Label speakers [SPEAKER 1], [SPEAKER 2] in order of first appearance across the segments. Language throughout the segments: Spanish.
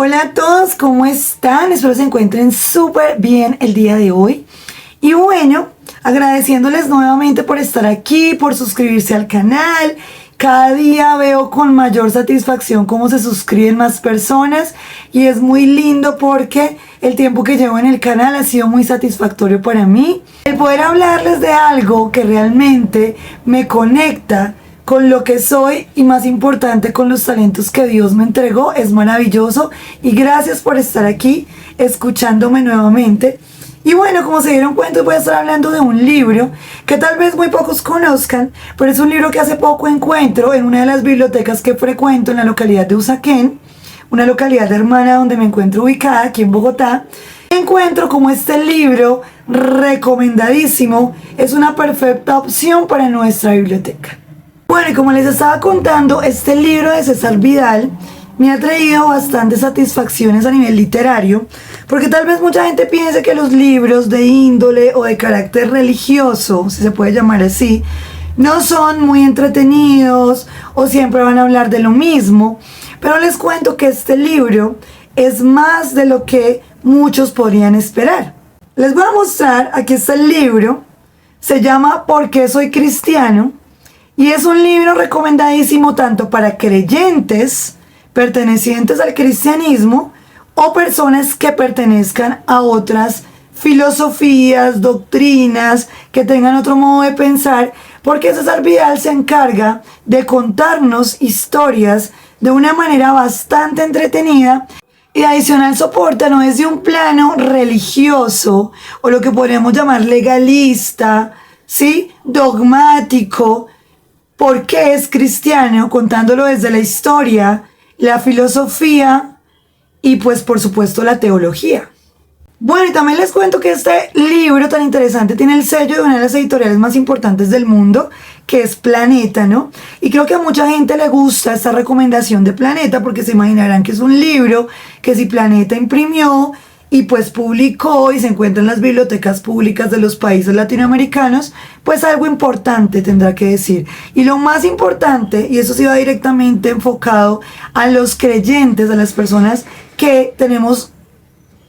[SPEAKER 1] Hola a todos, ¿cómo están? Espero se encuentren súper bien el día de hoy. Y bueno, agradeciéndoles nuevamente por estar aquí, por suscribirse al canal. Cada día veo con mayor satisfacción cómo se suscriben más personas y es muy lindo porque el tiempo que llevo en el canal ha sido muy satisfactorio para mí. El poder hablarles de algo que realmente me conecta con lo que soy y, más importante, con los talentos que Dios me entregó es maravilloso, y gracias por estar aquí escuchándome nuevamente. Y bueno, como se dieron cuenta, voy a estar hablando de un libro que tal vez muy pocos conozcan, pero es un libro que hace poco encuentro en una de las bibliotecas que frecuento en la localidad de Usaquén, una localidad hermana donde me encuentro ubicada aquí en Bogotá. Encuentro como este libro recomendadísimo es una perfecta opción para nuestra biblioteca. Bueno, y como les estaba contando, este libro de César Vidal me ha traído bastantes satisfacciones a nivel literario, porque tal vez mucha gente piense que los libros de índole o de carácter religioso, si se puede llamar así, no son muy entretenidos o siempre van a hablar de lo mismo, pero les cuento que este libro es más de lo que muchos podrían esperar. Les voy a mostrar, aquí está el libro, se llama ¿Por qué soy cristiano? Y es un libro recomendadísimo tanto para creyentes pertenecientes al cristianismo o personas que pertenezcan a otras filosofías, doctrinas, que tengan otro modo de pensar, porque César Vidal se encarga de contarnos historias de una manera bastante entretenida y adicional soporta no desde un plano religioso o lo que podríamos llamar legalista, ¿sí? Dogmático. ¿Por qué es cristiano? Contándolo desde la historia, la filosofía y pues por supuesto la teología. Bueno, y también les cuento que este libro tan interesante tiene el sello de una de las editoriales más importantes del mundo, que es Planeta, ¿no? Y creo que a mucha gente le gusta esta recomendación de Planeta porque se imaginarán que es un libro que si Planeta imprimió y pues publicó y se encuentra en las bibliotecas públicas de los países latinoamericanos, pues algo importante tendrá que decir. Y lo más importante, y eso sí va directamente enfocado a los creyentes, a las personas que tenemos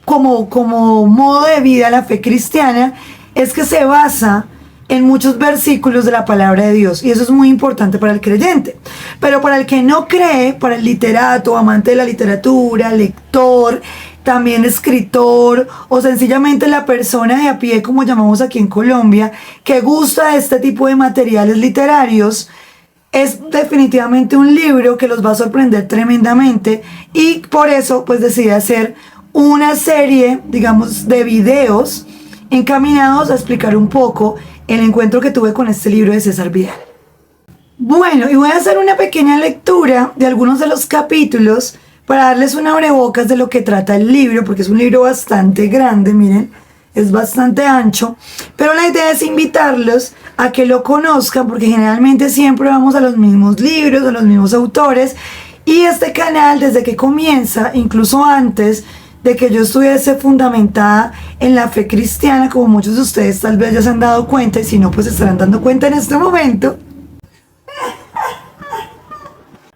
[SPEAKER 1] como modo de vida la fe cristiana, es que se basa en muchos versículos de la palabra de Dios, y eso es muy importante para el creyente. Pero para el que no cree, para el literato, amante de la literatura, lector, también escritor o sencillamente la persona de a pie, como llamamos aquí en Colombia, que gusta de este tipo de materiales literarios, es definitivamente un libro que los va a sorprender tremendamente, y por eso pues decidí hacer una serie, digamos, de videos encaminados a explicar un poco el encuentro que tuve con este libro de César Vidal. Bueno, y voy a hacer una pequeña lectura de algunos de los capítulos para darles un abrebocas de lo que trata el libro, porque es un libro bastante grande, miren, es bastante ancho, pero la idea es invitarlos a que lo conozcan, porque generalmente siempre vamos a los mismos libros, a los mismos autores, y este canal desde que comienza, incluso antes de que yo estuviese fundamentada en la fe cristiana, como muchos de ustedes tal vez ya se han dado cuenta, y si no, pues se estarán dando cuenta en este momento,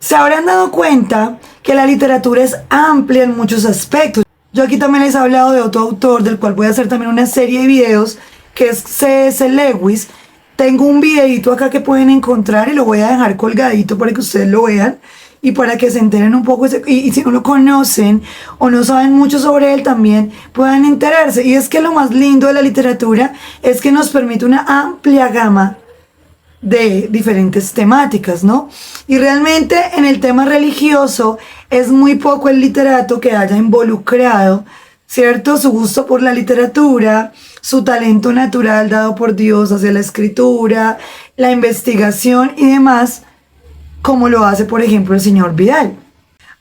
[SPEAKER 1] se habrán dado cuenta que la literatura es amplia en muchos aspectos. Yo aquí también les he hablado de otro autor, del cual voy a hacer también una serie de videos, que es C.S. Lewis. Tengo un videito acá que pueden encontrar y lo voy a dejar colgadito para que ustedes lo vean y para que se enteren un poco, y si no lo conocen o no saben mucho sobre él, también puedan enterarse. Y es que lo más lindo de la literatura es que nos permite una amplia gama de diferentes temáticas, ¿no? Y realmente en el tema religioso es muy poco el literato que haya involucrado, ¿cierto?, su gusto por la literatura, su talento natural dado por Dios hacia la escritura, la investigación y demás, como lo hace, por ejemplo, el señor Vidal.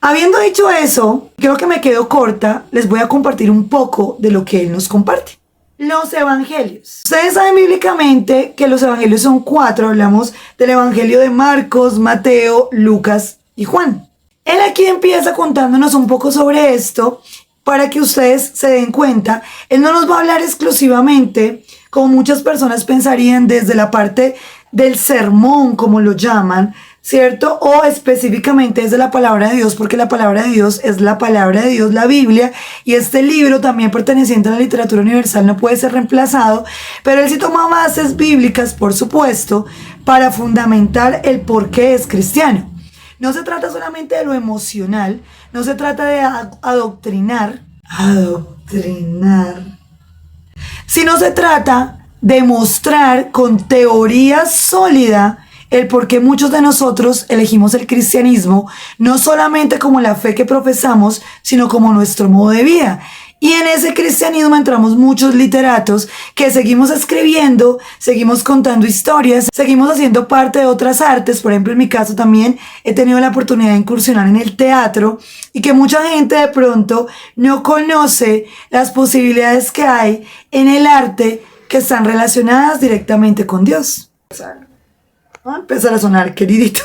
[SPEAKER 1] Habiendo dicho eso, creo que me quedo corta, les voy a compartir un poco de lo que él nos comparte. Los evangelios. Ustedes saben bíblicamente que los evangelios son 4. Hablamos del evangelio de Marcos, Mateo, Lucas y Juan. Él aquí empieza contándonos un poco sobre esto para que ustedes se den cuenta. Él no nos va a hablar exclusivamente, como muchas personas pensarían, desde la parte del sermón, como lo llaman, ¿cierto? O específicamente es de la palabra de Dios, porque la palabra de Dios es la palabra de Dios, la Biblia, y este libro, también perteneciente a la literatura universal, no puede ser reemplazado, pero él sí toma bases bíblicas, por supuesto, para fundamentar el por qué es cristiano. No se trata solamente de lo emocional, no se trata de adoctrinar, sino se trata de mostrar con teoría sólida el por qué muchos de nosotros elegimos el cristianismo, no solamente como la fe que profesamos, sino como nuestro modo de vida. Y en ese cristianismo entramos muchos literatos que seguimos escribiendo, seguimos contando historias, seguimos haciendo parte de otras artes. Por ejemplo, en mi caso también he tenido la oportunidad de incursionar en el teatro y que mucha gente de pronto no conoce las posibilidades que hay en el arte que están relacionadas directamente con Dios. Va a empezar a sonar, queridito.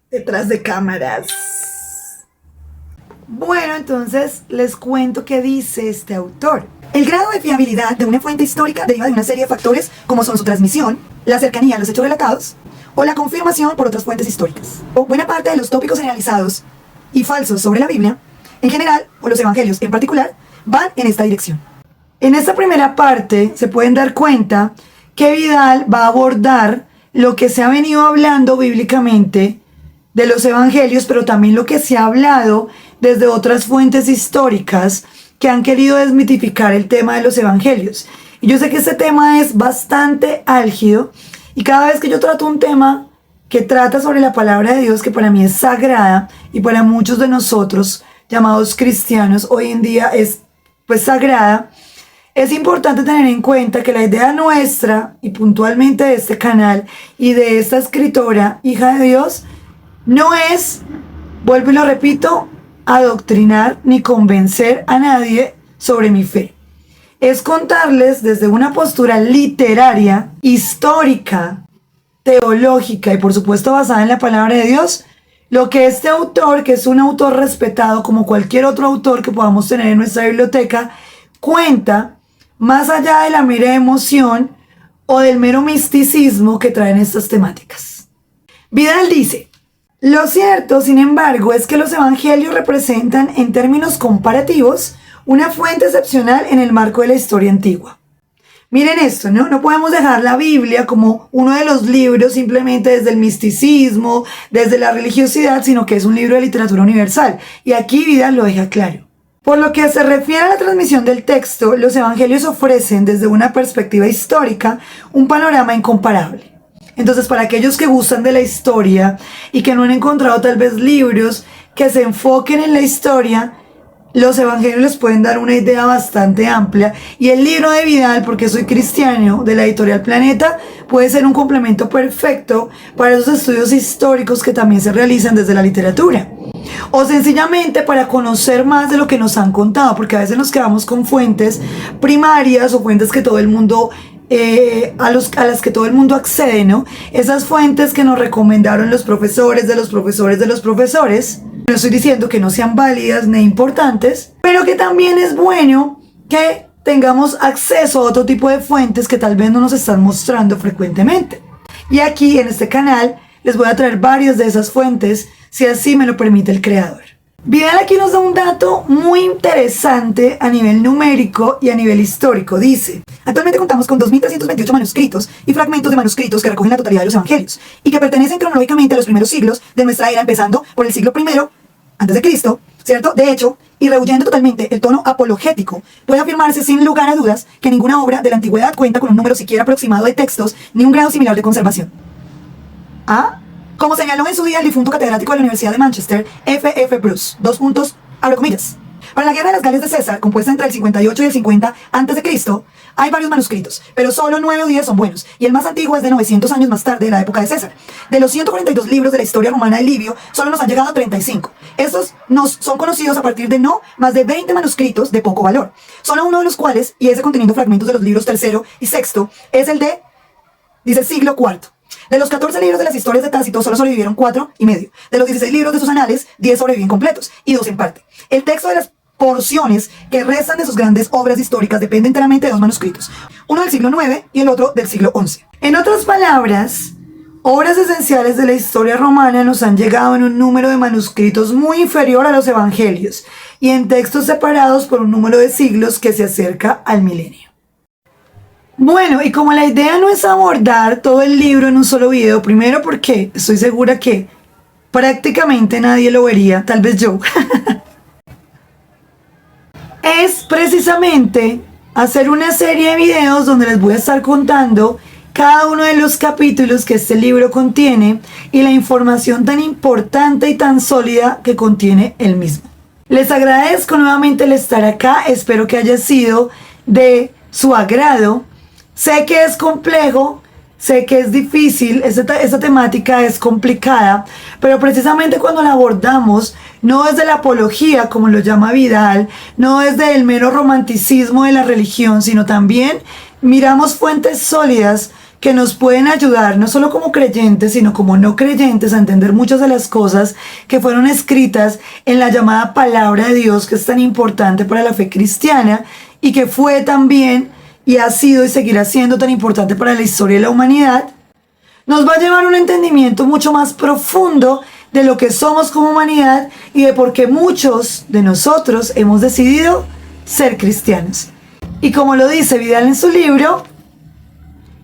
[SPEAKER 1] Detrás de cámaras. Bueno, entonces les cuento qué dice este autor. El grado de fiabilidad de una fuente histórica deriva de una serie de factores como son su transmisión, la cercanía a los hechos relatados o la confirmación por otras fuentes históricas. Buena parte de los tópicos generalizados y falsos sobre la Biblia, en general, o los evangelios en particular, van en esta dirección. En esta primera parte se pueden dar cuenta que Vidal va a abordar lo que se ha venido hablando bíblicamente de los evangelios, pero también lo que se ha hablado desde otras fuentes históricas que han querido desmitificar el tema de los evangelios. Y yo sé que este tema es bastante álgido y cada vez que yo trato un tema que trata sobre la palabra de Dios, que para mí es sagrada y para muchos de nosotros llamados cristianos hoy en día es pues sagrada, es importante tener en cuenta que la idea nuestra y puntualmente de este canal y de esta escritora, hija de Dios, no es, vuelvo y lo repito, adoctrinar ni convencer a nadie sobre mi fe. Es contarles desde una postura literaria, histórica, teológica y por supuesto basada en la palabra de Dios, lo que este autor, que es un autor respetado como cualquier otro autor que podamos tener en nuestra biblioteca, cuenta más allá de la mera emoción o del mero misticismo que traen estas temáticas. Vidal dice: lo cierto, sin embargo, es que los evangelios representan, en términos comparativos, una fuente excepcional en el marco de la historia antigua. Miren esto, ¿no? No podemos dejar la Biblia como uno de los libros simplemente desde el misticismo, desde la religiosidad, sino que es un libro de literatura universal. Y aquí Vidal lo deja claro. Por lo que se refiere a la transmisión del texto, los evangelios ofrecen, desde una perspectiva histórica, un panorama incomparable. Entonces, para aquellos que gustan de la historia y que no han encontrado tal vez libros que se enfoquen en la historia, los evangelios les pueden dar una idea bastante amplia. Y el libro de Vidal, porque soy cristiano, de la editorial Planeta, puede ser un complemento perfecto para esos estudios históricos que también se realizan desde la literatura. O sencillamente para conocer más de lo que nos han contado, porque a veces nos quedamos con fuentes primarias o fuentes que todo el mundo a las que todo el mundo accede, ¿no? Esas fuentes que nos recomendaron los profesores de los profesores de los profesores. No estoy diciendo que no sean válidas ni importantes, pero que también es bueno que tengamos acceso a otro tipo de fuentes que tal vez no nos están mostrando frecuentemente. Y aquí en este canal les voy a traer varias de esas fuentes, si así me lo permite el creador. Vidal aquí nos da un dato muy interesante a nivel numérico y a nivel histórico. Dice: actualmente contamos con 2.328 manuscritos y fragmentos de manuscritos que recogen la totalidad de los evangelios y que pertenecen cronológicamente a los primeros siglos de nuestra era, empezando por el siglo I antes de Cristo, ¿cierto? De hecho, y rehuyendo totalmente el tono apologético, puede afirmarse sin lugar a dudas que ninguna obra de la antigüedad cuenta con un número siquiera aproximado de textos ni un grado similar de conservación. ¿Ah? Como señaló en su día el difunto catedrático de la Universidad de Manchester, F.F. Bruce, abro comillas. Para la guerra de las Galias de César, compuesta entre el 58 y el 50 a.C., hay varios manuscritos, pero solo 9 o 10 son buenos, y el más antiguo es de 900 años más tarde, de la época de César. De los 142 libros de la historia romana de Livio, solo nos han llegado 35. Estos nos son conocidos a partir de no más de 20 manuscritos de poco valor, solo uno de los cuales, y ese conteniendo fragmentos de los libros tercero y sexto, es el de, dice, siglo IV. De los 14 libros de las historias de Tácito solo sobrevivieron 4 y medio. De los 16 libros de sus anales, 10 sobreviven completos y 2 en parte. El texto de las porciones que restan de sus grandes obras históricas dependen enteramente de dos manuscritos, uno del siglo IX y el otro del siglo XI. En otras palabras, obras esenciales de la historia romana nos han llegado en un número de manuscritos muy inferior a los evangelios y en textos separados por un número de siglos que se acerca al milenio. Bueno, y como la idea no es abordar todo el libro en un solo video, primero porque estoy segura que prácticamente nadie lo vería, tal vez yo, es precisamente hacer una serie de videos donde les voy a estar contando cada uno de los capítulos que este libro contiene y la información tan importante y tan sólida que contiene el mismo. Les agradezco nuevamente el estar acá, espero que haya sido de su agrado. Sé que es complejo, sé que es difícil, esta temática es complicada, pero precisamente cuando la abordamos, no desde la apología, como lo llama Vidal, no desde el mero romanticismo de la religión, sino también miramos fuentes sólidas que nos pueden ayudar, no solo como creyentes, sino como no creyentes, a entender muchas de las cosas que fueron escritas en la llamada palabra de Dios, que es tan importante para la fe cristiana y que fue también y ha sido y seguirá siendo tan importante para la historia de la humanidad. Nos va a llevar a un entendimiento mucho más profundo de lo que somos como humanidad y de por qué muchos de nosotros hemos decidido ser cristianos. Y como lo dice Vidal en su libro,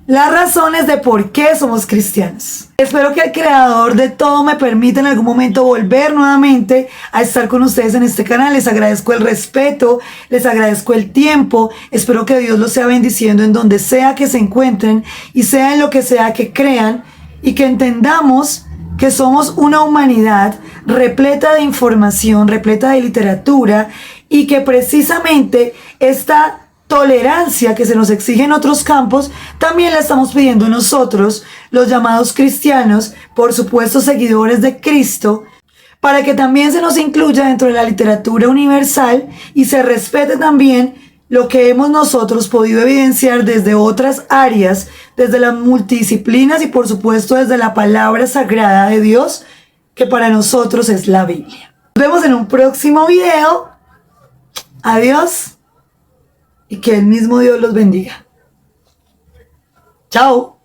[SPEAKER 1] las razones de por qué somos cristianos. Espero que el creador de todo me permita en algún momento volver nuevamente a estar con ustedes en este canal. Les agradezco el respeto, les agradezco el tiempo. Espero que Dios los sea bendiciendo en donde sea que se encuentren y sea en lo que sea que crean y que entendamos que somos una humanidad repleta de información, repleta de literatura y que precisamente esta tolerancia que se nos exige en otros campos, también la estamos pidiendo nosotros, los llamados cristianos, por supuesto seguidores de Cristo, para que también se nos incluya dentro de la literatura universal y se respete también lo que hemos nosotros podido evidenciar desde otras áreas, desde las multidisciplinas y por supuesto desde la palabra sagrada de Dios, que para nosotros es la Biblia. Nos vemos en un próximo video. Adiós. Y que el mismo Dios los bendiga. Chao.